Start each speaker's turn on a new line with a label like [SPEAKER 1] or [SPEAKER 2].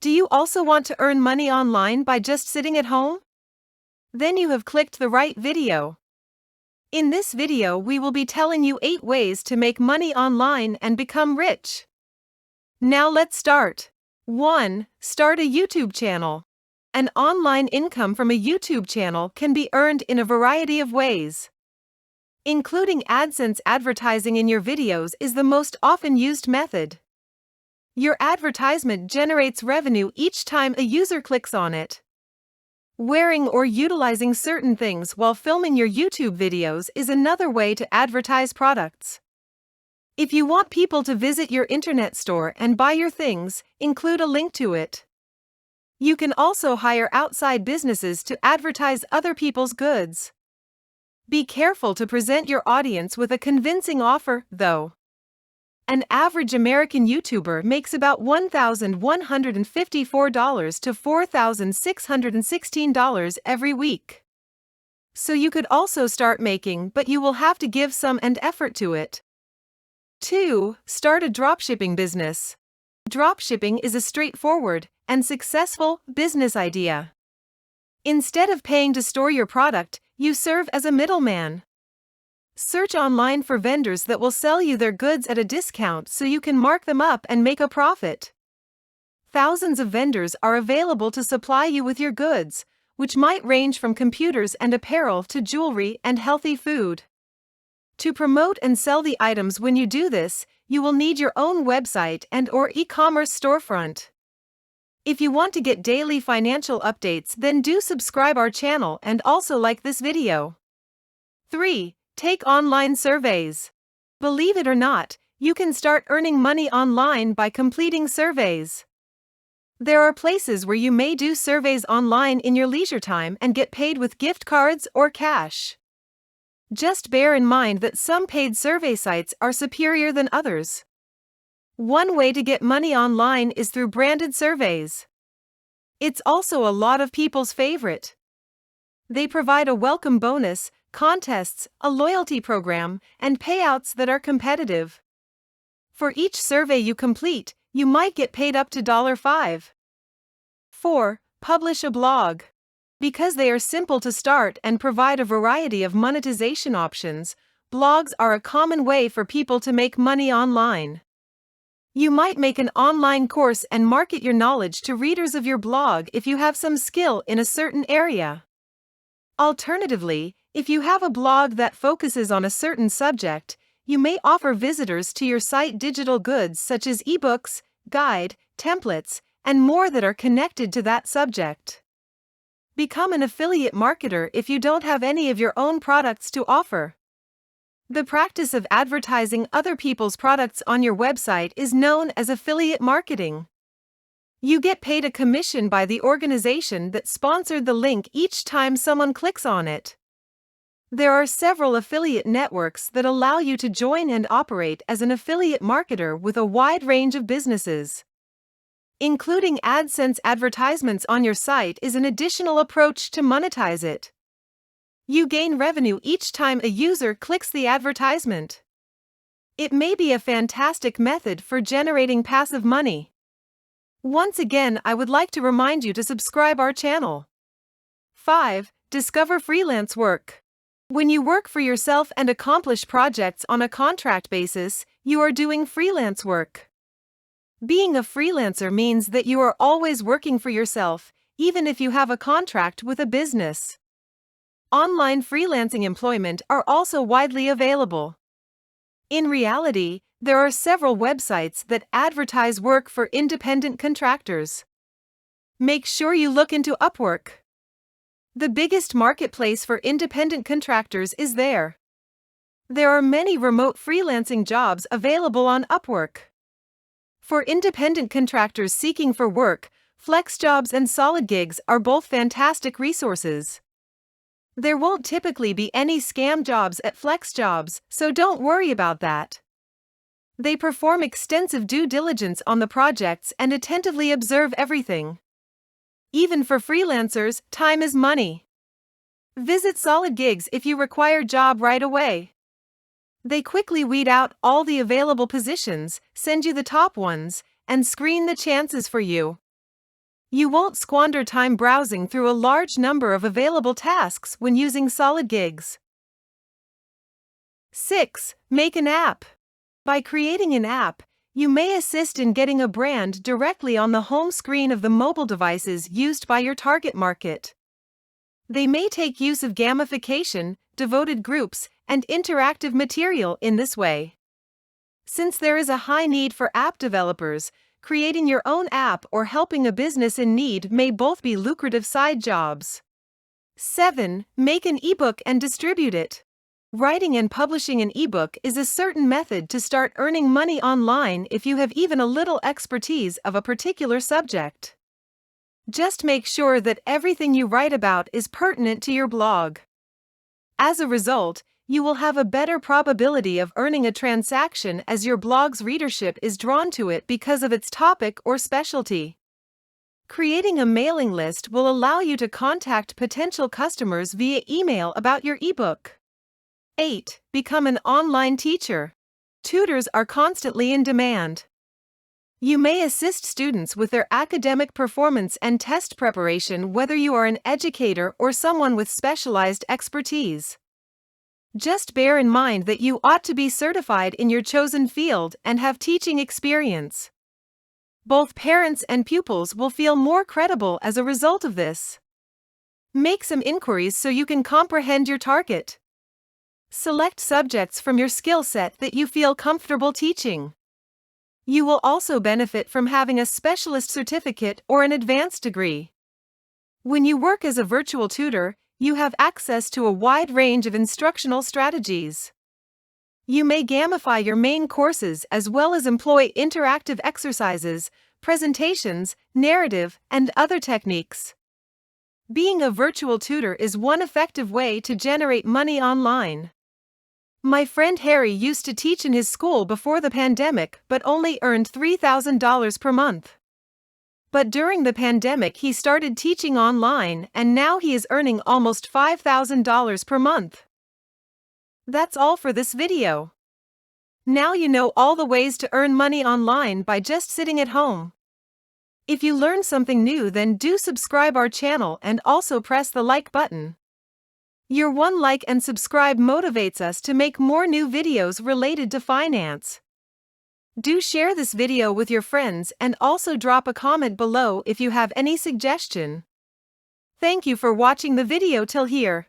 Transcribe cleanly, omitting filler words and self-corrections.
[SPEAKER 1] Do you also want to earn money online by just sitting at home? Then you have clicked the right video. In this video, we will be telling you 8 ways to make money online and become rich. Now let's start. 1. Start a YouTube channel. An online income from a YouTube channel can be earned in a variety of ways. Including AdSense advertising in your videos is the most often used method. Your advertisement generates revenue each time a user clicks on it. Wearing or utilizing certain things while filming your YouTube videos is another way to advertise products. If you want people to visit your internet store and buy your things, include a link to it. You can also hire outside businesses to advertise other people's goods. Be careful to present your audience with a convincing offer, though. An average American YouTuber makes about $1,154 to $4,616 every week. So you could also start making, but you will have to give some effort to it. 2. Start a dropshipping business. Dropshipping is a straightforward and successful business idea. Instead of paying to store your product, you serve as a middleman. Search online for vendors that will sell you their goods at a discount so you can mark them up and make a profit. Thousands of vendors are available to supply you with your goods, which might range from computers and apparel to jewelry and healthy food. To promote and sell the items when you do this, you will need your own website and/or e-commerce storefront. If you want to get daily financial updates, then do subscribe our channel and also like this video. 3. Take online surveys. Believe it or not, you can start earning money online by completing surveys. There are places where you may do surveys online in your leisure time and get paid with gift cards or cash. Just bear in mind that some paid survey sites are superior than others. One way to get money online is through branded surveys. It's also a lot of people's favorite. They provide a welcome bonus, contests, a loyalty program, and payouts that are competitive. For each survey you complete, you might get paid up to $5. 4. Publish a blog. Because they are simple to start and provide a variety of monetization options, blogs are a common way for people to make money online. You might make an online course and market your knowledge to readers of your blog if you have some skill in a certain area. Alternatively, if you have a blog that focuses on a certain subject, you may offer visitors to your site digital goods such as eBooks, guide, templates, and more that are connected to that subject. Become an affiliate marketer if you don't have any of your own products to offer. The practice of advertising other people's products on your website is known as affiliate marketing. You get paid a commission by the organization that sponsored the link each time someone clicks on it. There are several affiliate networks that allow you to join and operate as an affiliate marketer with a wide range of businesses. Including AdSense advertisements on your site is an additional approach to monetize it. You gain revenue each time a user clicks the advertisement. It may be a fantastic method for generating passive money. Once again, I would like to remind you to subscribe our channel. 5. Discover freelance work. When you work for yourself and accomplish projects on a contract basis, you are doing freelance work. Being a freelancer means that you are always working for yourself, even if you have a contract with a business. Online freelancing employment are also widely available. In reality, there are several websites that advertise work for independent contractors. Make sure you look into Upwork. The biggest marketplace for independent contractors is there. There are many remote freelancing jobs available on Upwork. For independent contractors seeking for work, FlexJobs and SolidGigs are both fantastic resources. There won't typically be any scam jobs at FlexJobs, so don't worry about that. They perform extensive due diligence on the projects and attentively observe everything. Even for freelancers, time is money. Visit SolidGigs if you require a job right away. They quickly weed out all the available positions, send you the top ones, and screen the chances for you. You won't squander time browsing through a large number of available tasks when using solid gigs. 6. Make an app. By creating an app, you may assist in getting a brand directly on the home screen of the mobile devices used by your target market. They may take use of gamification, devoted groups, and interactive material in this way. Since there is a high need for app developers, creating your own app or helping a business in need may both be lucrative side jobs. 7. Make an ebook and distribute it. Writing and publishing an ebook is a certain method to start earning money online if you have even a little expertise of a particular subject. Just make sure that everything you write about is pertinent to your blog. As a result, you will have a better probability of earning a transaction as your blog's readership is drawn to it because of its topic or specialty. Creating a mailing list will allow you to contact potential customers via email about your ebook. 8. Become an online teacher. Tutors are constantly in demand. You may assist students with their academic performance and test preparation whether you are an educator or someone with specialized expertise. Just bear in mind that you ought to be certified in your chosen field and have teaching experience. Both parents and pupils will feel more credible as a result of this. Make some inquiries so you can comprehend your target. Select subjects from your skill set that you feel comfortable teaching. You will also benefit from having a specialist certificate or an advanced degree. When you work as a virtual tutor, you have access to a wide range of instructional strategies. You may gamify your main courses as well as employ interactive exercises, presentations, narrative, and other techniques. Being a virtual tutor is one effective way to generate money online. My friend Harry used to teach in his school before the pandemic but only earned $3,000 per month. But during the pandemic he started teaching online and now he is earning almost $5,000 per month. That's all for this video. Now you know all the ways to earn money online by just sitting at home. If you learned something new, then do subscribe our channel and also press the like button. Your one like and subscribe motivates us to make more new videos related to finance. Do share this video with your friends and also drop a comment below if you have any suggestion. Thank you for watching the video till here.